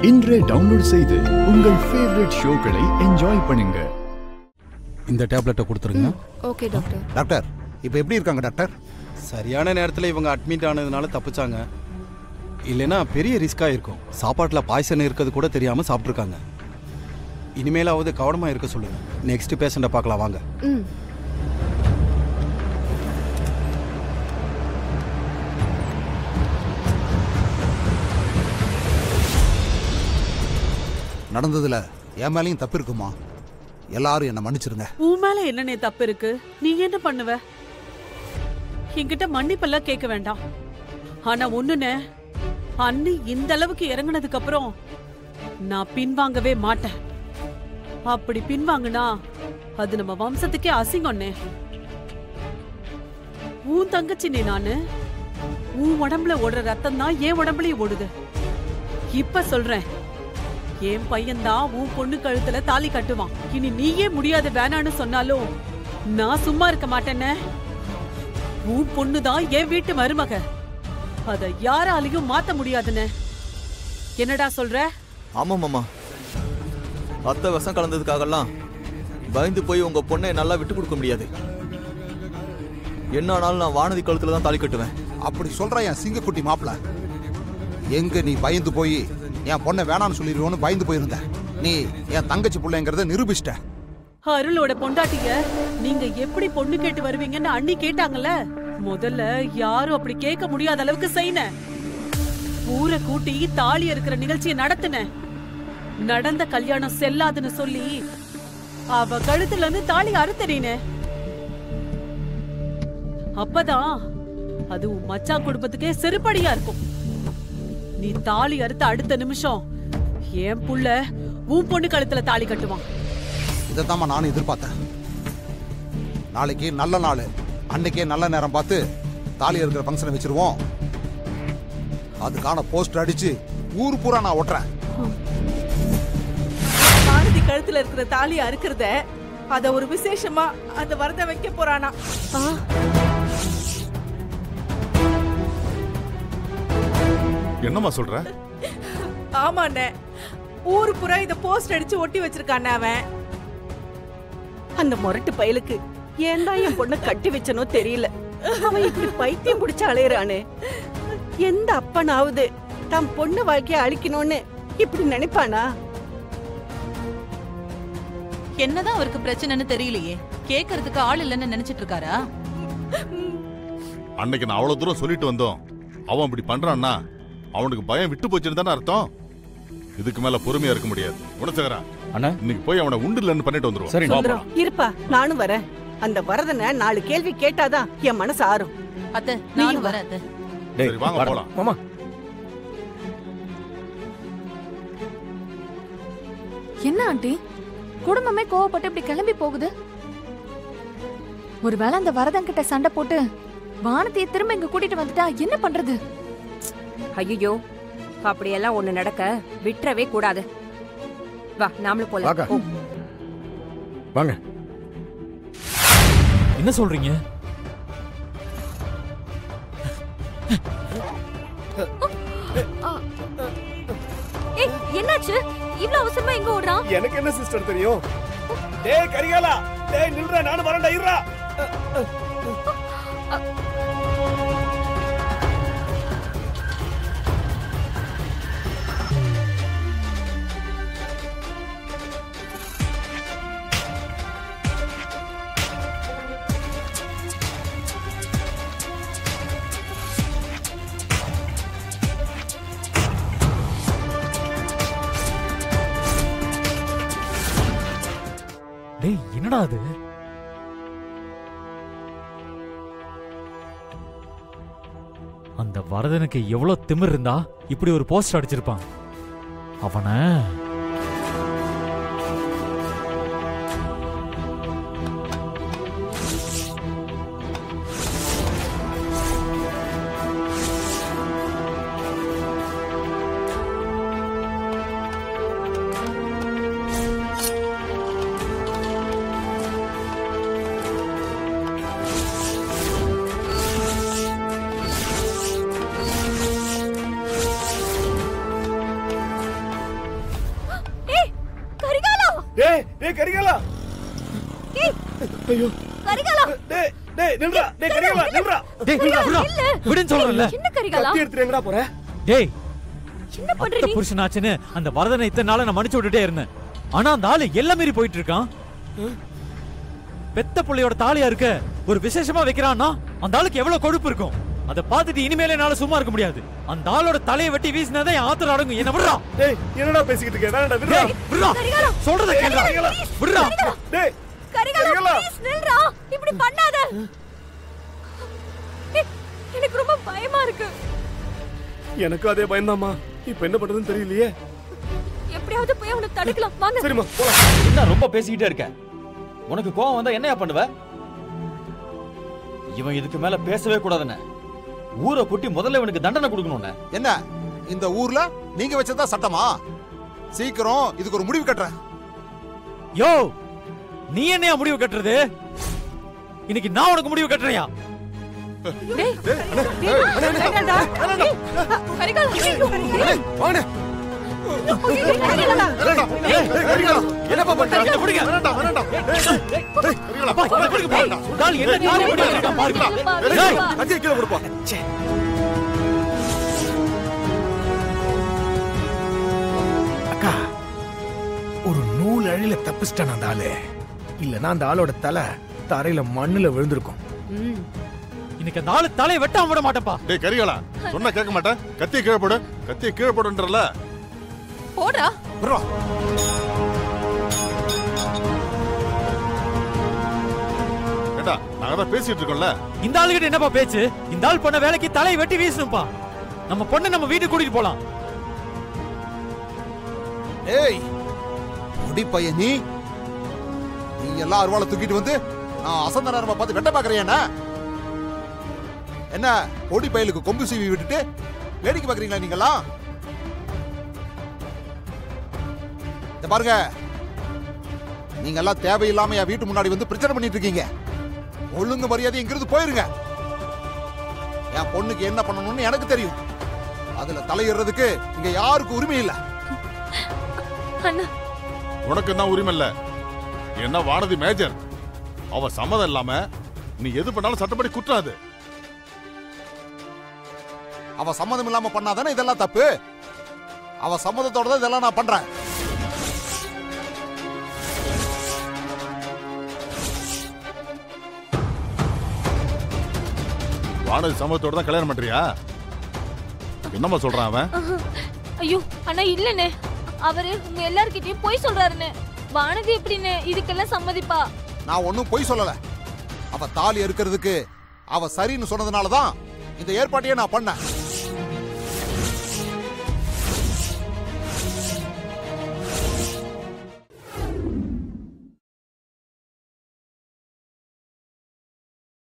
இன்றே டவுன்லோட் செய்து உங்கள் ஃபேவரட் ஷோக்களை என்ஜாய் பண்ணுங்க. இந்த டேப்லெட்டை கொடுத்துருங்க. Okay doctor. டாக்டர் இப்போ எப்படி இருக்காங்க டாக்டர்? சரியான நேரத்தில் இவங்க அட்மிட் ஆனதுனால தப்பிச்சாங்க. இல்லைன்னா பெரிய ரிஸ்காக இருக்கும். சாப்பாட்டில் பாய்சன் இருக்கிறது கூட தெரியாமல் சாப்பிட்ருக்காங்க. இனிமேலாவது கவனமாக இருக்க சொல்லுங்கள். நெக்ஸ்ட் பேஷண்ட்டை பார்க்கலாம் வாங்க. நடந்ததுல என் மேலையும் தப்பு இருக்குமா? எல்லாரும் என்ன மன்னிச்சிருங்க. உன் மேல என்னனே தப்பு இருக்கு? நீ என்ன பண்ணுவ? என்கிட்ட மன்னிப்பெல்லாம் கேட்க வேண்டாம். ஆனா ஒண்ணுனே, அண்ணி இந்த அளவுக்கு இறங்குனதுக்கு அப்புறம் நான் பின்வாங்கவே மாட்டேன். அப்படி பின்வாங்குனா அது நம்ம வம்சத்துக்கே அசிங்கம்னே. உன் தங்கச்சி நீ. நானு உன் உடம்புல ஓடுற ரத்தம் தான் என் உடம்புலயும் ஓடுது. இப்ப சொல்றேன், என் பையன்தான் உன் பொண்ணு கழுத்துல தாலி கட்டுவான். இனி நீயே முடியாது வேணான்னு சொன்னாலும் நான் சும்மா இருக்க மாட்டேன்னு. உன் பொண்ணுதான் என் வீட்டு மருமக. அத யாராலையும் மாத்த முடியாதுன்னு. என்னடா சொல்ற? ஆமா மாமா, அத்தை விஷம் கலந்ததுக்காகலாம் பயந்து போய் உங்க பொண்ணை நல்லா விட்டு கொடுக்க முடியாது. என்ன ஆனாலும் நான் வானதி கழுத்துல தான் தாலி கட்டுவேன். அப்படி சொல்ற என் சிங்கக்குட்டி மாப்பிள, எங்க நீ பயந்து போய் என் பொண்ணை வேணான்னு சொல்லிடுவோன்னு பயந்து போயிருந்த. நீ என் தங்கச்சி பிள்ளைங்கிறத நிரூபிச்சிட்ட. அருளோட பொண்டாட்டிய நீங்க எப்படி பொண்ணு கேட்டு வருவீங்கன்னு அண்ணி கேட்டாங்கல்ல. முதல்ல யாரும் அப்படி கேட்க முடியாத அளவுக்கு செய்யன. ஊரை கூட்டி தாலி இருக்கிற நிகழ்ச்சியை நடத்தின. நடந்த கல்யாணம் செல்லாதுன்னு சொல்லி அவ கழுத்துல இருந்து தாலி அறுத்தறின. அப்பதான் அது உன் மச்சான் குடும்பத்துக்கே செருப்படியா இருக்கும். நீ தாலி அறுத்த அடுத்த நிமிஷம் என் புள்ள உன் பொண்ணு கழுத்துல தாலி கட்டுவான். இதைத்தாம்மா நானும் எதிர்பார்த்தேன். நாளைக்கு நல்ல நாள், அன்னைக்கே நல்ல நேரம் பார்த்து தாலி இருக்கிற ஃபங்க்ஷனை வச்சிருவோம். அதுக்கான போஸ்டர் அடிச்சு ஊர் பூரா நான் ஓட்டுறேன். பாரதி கழுத்துல இருக்கிற தாலி அறுக்கிறத அத ஒரு விசேஷமா அந்த வரத வைக்க போறானா? என்னம்மா சொல்ற? ஆமாண்ணே, ஊரு புறா இத போஸ்ட் அடிச்சு ஒட்டி வச்சிருக்கானே அவன். அந்த முரட்டு பயலுக்கு ஏன் தான் என் பொண்ணை கட்டி வச்சனோ தெரியல. அவன் இப்படி பைத்தியம் பிடிச்சு அலையறானே. எந்த அப்பனாவது தம் பொண்ணு வாழ்க்கைய அழிக்கணும்னு இப்படி நினைப்பானா? என்னதான் அவருக்கு பிரச்சனைன்னு தெரியலையே. கேக்குறதுக்கு ஆள் இல்லைன்னு நினைச்சிட்டு இருக்காரா? அன்னைக்கு நான் அவ்வளவு தூரம் சொல்லிட்டு வந்தோம். அவன் இப்படி பண்றான்னா அவனுக்கு பயம் விட்டு போச்சுன்னு தானே அர்த்தம். இதுக்கு மேல பொறுமையா இருக்க முடியாது. உடச்சகரா அண்ணா, இன்னைக்கு போய் அவனை உண்டு இல்லைன்னு பண்ணிட்டு வந்துருவோம். சரி இருப்பா, நானும் வரேன். அந்த வரதனை 4 கேள்வி கேட்டாதான் என் மனசு ஆறும். அத்தை நானும் வரேன். அத்தை சரி வாங்க போலாம். மாமா, என்ன ஆண்டி, குடும்பமே கோவப்பட்டு இப்படி கிளம்பி போகுது? ஒருவேளை அந்த வரதன் கிட்ட சண்டை போட்டு வானத்தைய திரும்ப இங்க கூட்டிட்டு வந்துட்டா என்ன பண்றது? ஐயோ, அப்படியெல்லாம் ஒண்ணு நடக்க விட்டுறவே கூடாது. வா, நாமளும் போலாம். வாங்க. என்ன சொல்றீங்க? ஏய், என்னாச்சு? இவ்ளோ அவசரமா எங்க ஓடுறான்? எனக்கு என்ன சிஸ்டர் தெரியும்? டேய் கரிகாலா, டேய் நில்றா, நானும் வரேன்டா, இருடா. டேய் என்னடா அது? அந்த வரதனுக்கு எவ்வளவு திமிர் இருந்தா இப்படி ஒரு போஸ்டர் அடிச்சிருப்பான். அவன டேய் டேய் கரிகாலா ஐயோ கரிகாலா டேய் டேய் நில்றா டேய் கரிகாலா நில்றா டேய் விடுடா விடுன்னு சொல்றல என்ன கரிகாலா கத்தி எடுத்து எங்கடா போற டேய் என்ன பண்ற நீ புருஷனாச்சுன்னு அந்த வரதனை இத்தனை நாளா நான் மன்னிச்சு விட்டுட்டே இருந்தேன் ஆனா அந்த ஆளு எல்லாம் மீறி போயிட்டு இருக்கான் பெத்த புள்ளையோட தாலியா இருக்க ஒரு விசேஷமா வைக்கிறான்னா அந்த ஆளுக்கு எவ்வளவு கொழுப்பு இருக்கும் அதை பார்த்துட்டு இனிமேல என்னால சும்மா இருக்க முடியாது அந்த ஆளோட தலையை வெட்டி வீசினதே என் ஆத்திரம் அடங்கும் என்ன விடுறா டேய் என்னடா பேசிக்கிட்டு இருக்க வேணாடா விடுடா விடுடா சொல்றத கேளுடா விடுடா டேய் கரிகாலா ப்ளீஸ் நில்றா இப்படி பண்ணாத எனக்கு ரொம்ப பயமா இருக்கு எனக்கு அதே பயம்தாம்மா இப்போ என்ன பண்றதுன்னு தெரியலையே எப்படியாவது போய் அவனை தடுக்கலாம் வாங்க சரிம்மா போலாம் என்ன ரொம்ப பேசிக்கிட்டே இருக்க உனக்கு கோவம் வந்தா என்னையா பண்ணுவ இவன் இதுக்கு மேல பேசவே கூடாதுன்னு ஊரை கூட்டி முதல்ல இவனுக்கு தண்டனை கொடுக்கணும்னு என்ன இந்த ஊர்ல நீங்க வச்சதா சட்டமா சீக்கிரம் இதுக்கு ஒரு முடிவு கட்டுறேன் யோ நீ என்னையா முடிவு கட்டுறது இன்னைக்கு நான் உனக்கு முடிவு கட்டுறியா என்னப்பா பண்ற புடிங்க வேண்டாம் வேண்டாம் என்ன காரியம் பண்ணிருக்கா பாருங்க டேய் கத்தியை கீழ போடுப்பா அக்கா ஒரு நூல் அழில தப்பிச்சிட்டான் அந்த ஆளு இல்லனா அந்த ஆளோட தலை தரையில மண்ணுல விழுந்திருக்கும் இன்னைக்கு அந்த ஆளு தலையை வெட்டாம விட மாட்டேப்பா டேய் கரிகாலா சொன்னா கேட்க மாட்டேன் கத்தியை கீழே போடு கத்தியை கீழே போடுன்றல போடா விடுறா ஏடா நாங்க தான் பேசிட்டு இருக்கோம்ல இந்த ஆளுகிட்ட என்னப்பா பேச்சு இந்த ஆள் பண்ண வேலைக்கு தலையை வெட்டி வீசணும்பா நம்ம பொண்ணை நம்ம வீட்டுக்கு கூட்டிட்டு போலாம் ஏய் முடி பையன் நீ எல்லாம் அருவாளை தூக்கிட்டு வந்து நான் அசந்த நேரமா பார்த்து வெட்ட பாக்குறேன் என்ன பொடி பயலுக்கு கொம்பு சீவி விட்டுட்டு வேடிக்கை பாக்குறீங்களா நீங்களா இந்த பாருங்க நீங்க எல்லாம் தேவையில்லாம என் வீட்டு முன்னாடி வந்து பிரச்சனை பண்ணிட்டு இருக்கீங்க ஒழுங்கு மரியாதை இங்கிருந்து போயிருங்க என் பொண்ணுக்கு என்ன பண்ணணும்னு எனக்கு தெரியும் அதுல தலையிடுறதுக்கு இங்க யாருக்கும் உரிமை இல்ல உனக்கு என்ன உரிமை இல்ல என்ன வானதி மேஜர் அவ சம்மதம் இல்லாம நீ எது பண்ணாலும் சட்டப்படி குற்றம் அது அவ சம்மதம் இல்லாம பண்ணாதானே இதெல்லாம் தப்பு அவ சம்மதத்தோட தான் இதெல்லாம் நான் பண்றேன் வானதி சம்மதத்தோட தான் கல்யாணம் பண்றியா என்னம்மா சொல்றான் அவன் ஐயோ அண்ணா இல்லனே அவரு உங்க எல்லார்கிட்டயும் போய் சொல்றாருன்னு வானதி எப்படின்னு இதுக்கெல்லாம் சம்மதிப்பா நான் ஒன்னும் பொய் சொல்லல அவ தாலி இருக்கிறதுக்கு அவ சரின்னு சொன்னதுனாலதான் இந்த ஏற்பாட்டையே நான் பண்ணேன்